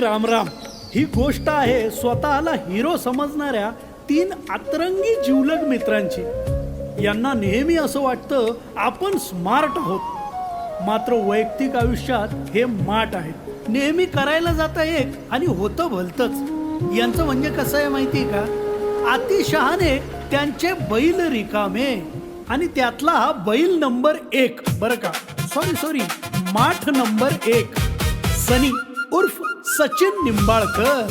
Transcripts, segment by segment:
रामराम. ही गोष्ट आहे स्वतःला हिरो समजणाऱ्या 3 अतरंगी जिवलग मित्रांची. यांना नेहमी असं वाटतं आपण स्मार्ट आहोत, मात्र वैयक्तिक आयुष्यात हे माट आहेत. नेहमी करायला जाता एक आणि होतं भलतंच. यांचं म्हणजे कसं आहे माहिती का, अतिशहाणे त्यांचे बैल रिकामे आणि त्यातला हा बैल नंबर 1 बरं का, सॉरी माठ नंबर 1 सनी उर्फ सचिन निंबाळकर.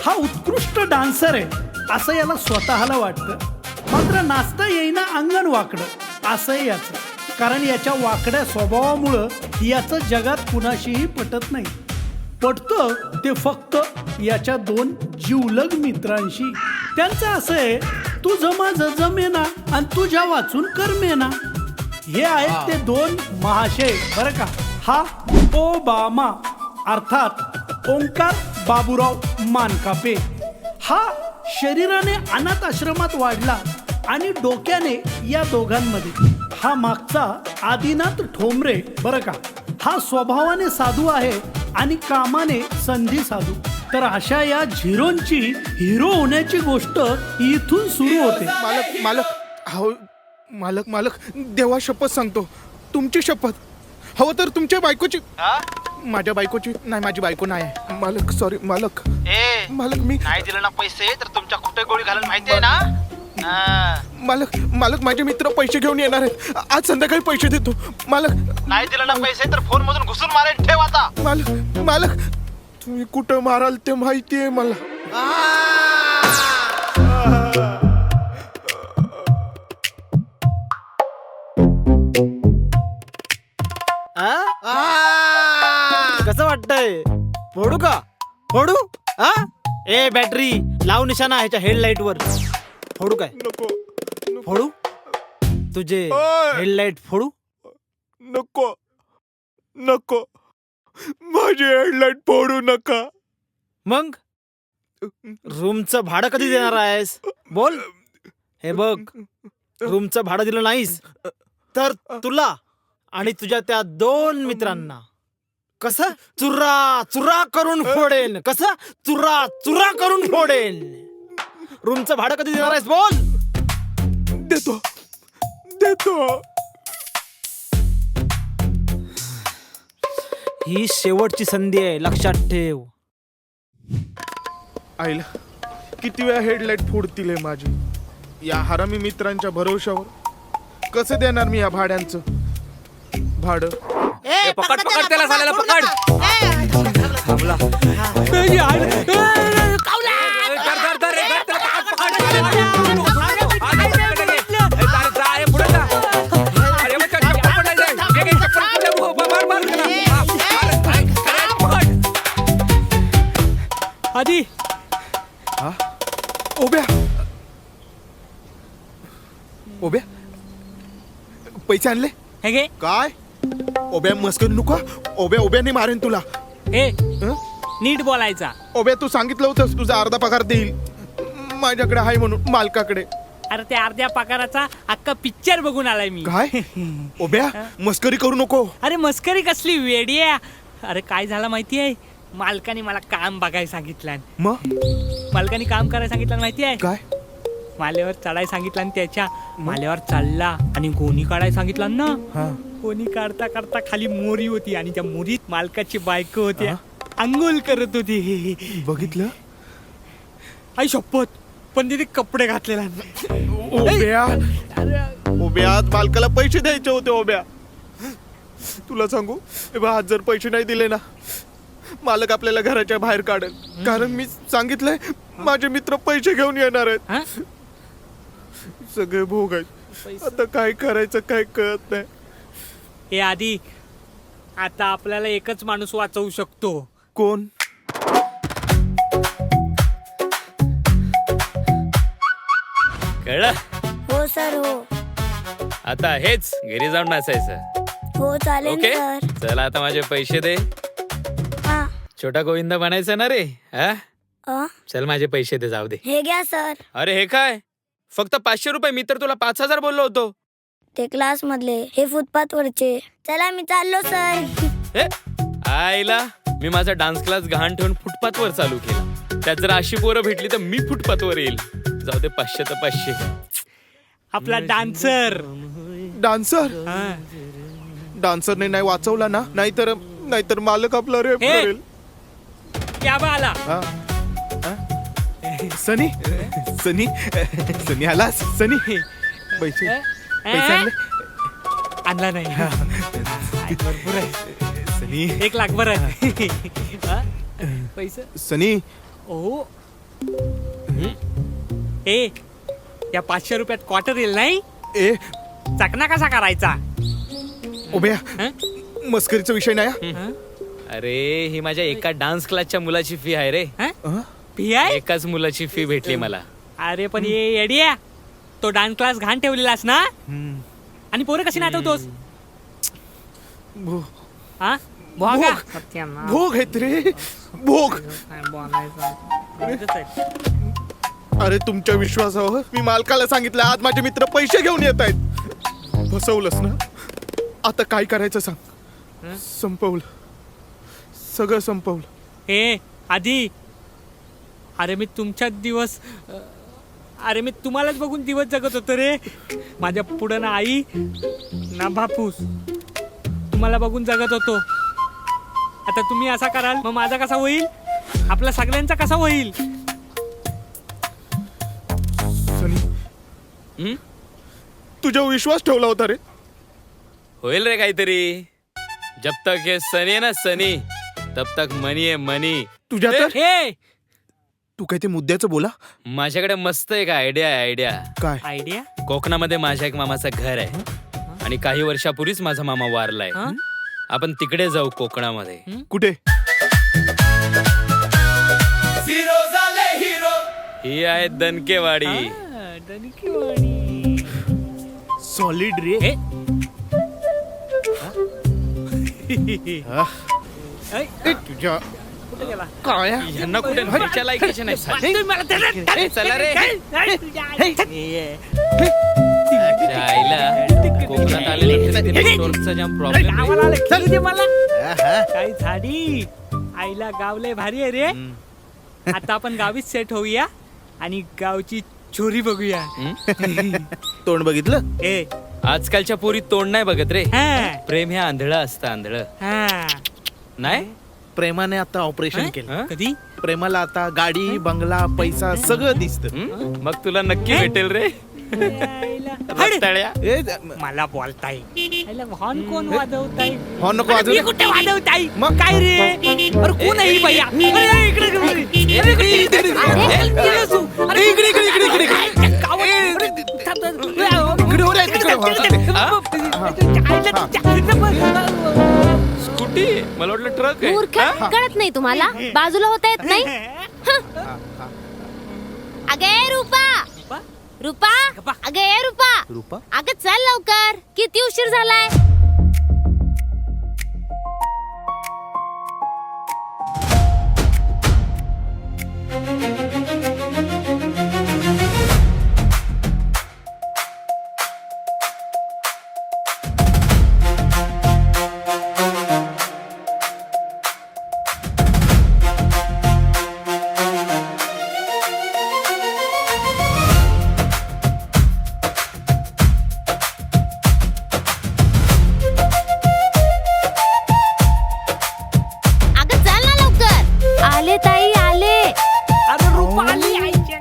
हा उत्कृष्ट डान्सर आहे असं याला स्वतःला वाटतं, मात्र नाचता येईना अंगण वाकडं असंही याचं. कारण याच्या वाकड्या स्वभावामुळं याचं जगात कुणाशीही पटत नाही. पटतं ते फक्त याच्या 2 जिवलग मित्रांशी. त्यांचं असं आहे, तुझं माझं जमेना आणि तुझ्या वाचून करमेना. हे आहेत ते 2 महाशय बरं का. हा ओबामा अर्थात ओंकार बाबूराव मानकापे. हा शरीराने अनाथ आश्रमात वाढला आणि डोक्याने या दोघांमध्ये. हा मागचा आदिनाथ ठोंबरे बरं का. हा स्वभावाने साधू आहे आणि कामाने संधी साधू. तर अशा या झिरोंची हिरो होण्याची गोष्ट इथून सुरू होते. मालक मालक हो मालक मालक देवा शपथ सांगतो, तुमची शपथ. हवं तर तुमच्या बायकोची. माझ्या बायकोची नाही, माझी बायको नाही मालक. सॉरी मालक. मालक मी नाही दिलं ना पैसे तर तुमच्या कुठे गोळी घालून माहिती आहे ना. मालक मालक माझे मित्र पैसे घेऊन येणार आहेत. आज संध्याकाळी पैसे देतो मालक. नाही दिलं ना पैसे तर फोन मधून घुसून मारेल. ठेव आता. मालक मालक तुम्ही कुठं माराल ते माहिती आहे मला. कसं वाटतंय, फोडू का? फोडू? ए बॅटरी लाव निशाणा ह्याच्या हेडलाईट वर. फोडू काय? नको फोडू तुझे ओय. हेडलाईट फोडू? नको नको माझी हेडलाईट फोडू नका. मग रूमचं भाडं कधी देणार आहेस? बोल. हे बघ, रूमचं भाडं दिलं नाहीस तर तुला आणि तुझ्या त्या 2 मित्रांना कसं चुरा चुरा करून फोडेन. कसं चुरा चुरा करून फोडेन. रूमचं भाडं कधी देणार आहेस? बोल. देतो देतो. ही शेवटची संधी आहे, लक्षात ठेव. आईला किती वेळा हेडलाईट फोडतील हे माझी. या हरामी मित्रांच्या भरोशावर कसं देणार मी या भाड्यांचं भाडं. पकड पकड त्याला झालेला पकड. आधी ओब्या ओब्या पैसे आणले हे घे. काय? ओब्या मस्करी नको. ओब्या ओब्याने मारेन तुला. हे हं? नीट बोलायचा. ओब्या तू सांगितलं होतंस तुझा अर्धा पगार देईल माझ्याकडे आहे म्हणून मालकाकडे. अरे त्या अर्ध्या पगाराचा अख्खा पिक्चर बघून आलाय मी. काय? ओब्या मस्करी करू नको. अरे मस्करी कसली वेडी आहे. अरे काय झालं माहिती आहे, मालकाने मला काम बघायला सांगितलं. मग मालकाने काम करायला सांगितलं माहिती आहे. काय? माल्यावर चढायला सांगितलं आणि त्याच्या माल्यावर चढला आणि गोणी काढायला सांगितलं ना. हा. गोणी काढता काढता खाली मोरी होती आणि त्या मोरीत मालकाची बायको होती. अंघोळ करत होती. बघितलं? आई शपथ, पण तिथे कपडे घातलेला. ओब्या ओब्या मालकाला पैसे द्यायचे होते. ओब्या तुला सांगू, हे बघ, आज जर पैसे नाही दिले ना मालक आपल्याला घराच्या बाहेर काढेल. कारण मी सांगितलंय माझे मित्र पैसे घेऊन येणार आहेत. सगळे भोग आहेत. आता काय करायचं काय कळत नाही. हे आधी आता आपल्याला एकच माणूस वाचवू शकतो. कोण? कळलं? हो सर हो. आता हेच घरी जाऊन नाचायचं. हो चालेल ओके सर. चला आता माझे पैसे दे. हा. छोटा गोविंदा बनायचं ना रे. हा अ, चल माझे पैसे दे, जाऊ दे. हे घ्या सर. अरे हे काय, फक्त 500 रुपये. मी तर तुला 5000 बोललो होतो. ते क्लास मधले, हे फुटपाथ वरचे. चला मी चाललो सर. हे आईला मी माझा डान्स क्लास गहाण ठेवून फुटपाथवर चालू केला. त्यात जर अशी पोरं भेटली तर मी फुटपाथवर येईल. जाऊ दे, 500 तर 500. आपला डान्सर. डान्सर डान्सरने नाही वाचवला ना, नाहीतर मालक आपला रेप हे. करेल. क्या बाला. हा. हा? सनी सनी सनी आलास. सनी पैसे पैसे आणले? आणला नाही. भरपूर आहे. सनी 1 लाख बरं आहे. हा? पैसे. सनी ओ ए या 500 रुपयात क्वार्टर येईल नाही. ए चकना कसा करायचा. उभ्या हं? मस्करीचा विषय नाही हा? हं? अरे ही माझ्या एका डान्स क्लासच्या मुलाची फी आहे रे. हं? हं? फी आहे. एकाच मुलाची फी भेटली मला. अरे पण ये येडिया, तो डान्स क्लास घाण ठेवलेलास ना. आणि पोरं कशी नाटवतोस. भो- हा भोगा. भोग आहेत रे, भोग. अरे तुमच्या विश्वासावर मी मालकाला सांगितलं आज माझे मित्र पैसे घेऊन येत आहेत. फसवलंस ना. आता काय करायचं सांग. संपवलं, सगळं संपवलं. ए आधी, अरे मी तुमच्याच दिवस, अरे मी तुम्हालाच बघून दिवस जगत होतो रे. माझ्या पुढं ना आई ना बापूस, तुम्हाला बघून जगत होतो. आता तुम्ही असा कराल मग माझा कसा होईल, आपला सगळ्यांचा कसा होईल. सनी हं? तुझ्यावर विश्वास ठेवला होता रे. होईल रे काहीतरी. जब तक ये सनी है ना सनी, तब तक मनी है मनी. तुझ्या तर हे तू काय ते मुद्द्याचं बोला. माझ्याकडे मस्त एक आयडिया आहे. आयडिया काय आयडिया. कोकणामध्ये माझ्या एक मामाचं घर आहे आणि काही वर्षापूर्वीच माझा मामा वारलाय. हं? आपण तिकडे जाऊ कोकणामध्ये. कुठे. ही आहे दणकेवाडी. सॉलिड रे. हे? तुझ्या कुठे गेला. काय यांना कुठे न्यायच्या लायकीचे नाही साले. तुम्ही मला ते- ए, चला रे. हे. त्या आईला कोकणात आलेलं नेटवर्कचा जाम प्रॉब्लेम. गावाला आलं, खेळू दे मला. काय झाडी. आईला गाव लय भारी आहे रे. आता आपण गावीच सेट होऊया आणि गावची चोरी बघूया. तोंड बघितलं. ए आजकालच्या पोरी तोंड नाही बघत रे. हा प्रेम हे आंधळं असतं, आंधळं हा. नाही. प्रेमाने आता ऑपरेशन केलं. हं? कधी. प्रेमाला आता गाडी बंगला पैसा सगळं दिसतं. हं? मग तुला नक्की भेटेल रे. हड. रताळ्या. ए मला बोलताय. हॉर्न कोण वाजवताय. हो नको मी वाजवू. कुठे वाजवताय. मग? काय रे. अरे कोण आहे ही बाया. अरे इकडे इकडे. अरे इकडे इकडे. अरे असू. अरे इकडे, इकडे, इकडे, इकडे, इकडे. गावात. अरे, थांब, थांब. इकडे हो रे, तिकडे हो. स्कूटी. मला वाटलं ट्रक आहे. मूर्ख कळत नाही तुम्हाला. बाजूला होता येत नाही. अगे रूपा, रूपा, अगे रूपा, रूपा अगं चल लवकर, किती उशीर झालाय. अगं चल ना लवकर. आले ताई आले. अरे रूपा आली आईच्या.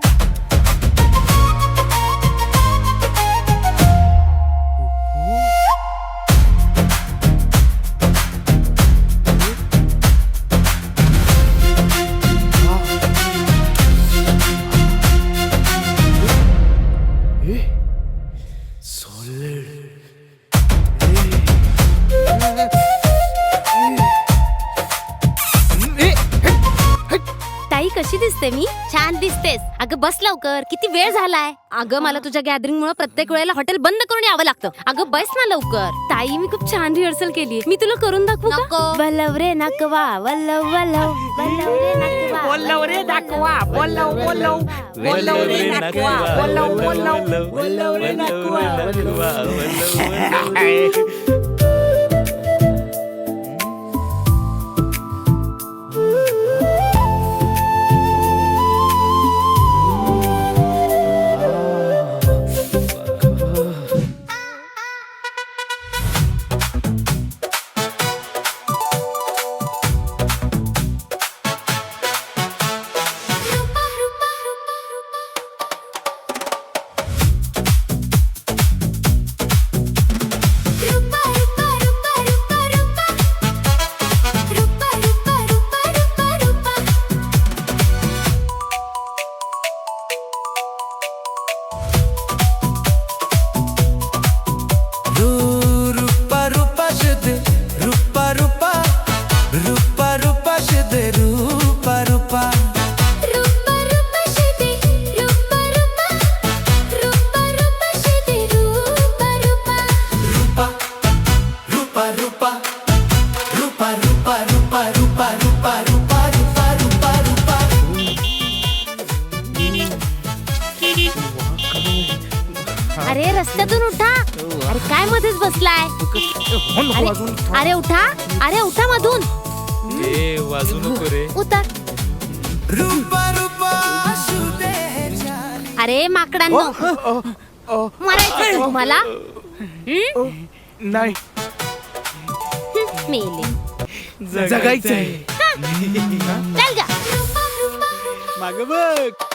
ताई कशी दिसते मी. छान दिसतेस. अगं बस लवकर, किती वेळ झालाय. अगं मला तुझ्या गॅदरिंग मुळे प्रत्येक वेळेला हॉटेल बंद करून यावं लागतं. अगं बस ना लवकर. ताई मी खूप छान रिहर्सल केली. मी तुला करून दाखवू का. वल्लव रे नकवा वल्लव वल्लव वल्लव रे नकवा बोलव रे दाखवा. बोलव बोलव. बोलव रे दाखवा. बोलव बोलव. बोलव रे दाखवा. अरे रस्त्यातून उठा. अरे काय मध्येच बसलाय? अरे उठा, अरे उठा मधून. ए वाजू नको रे. उतर. अरे माकडांनो, मरायचं मला? नाही मेले. जगायचंय. चल गा. माग बघ.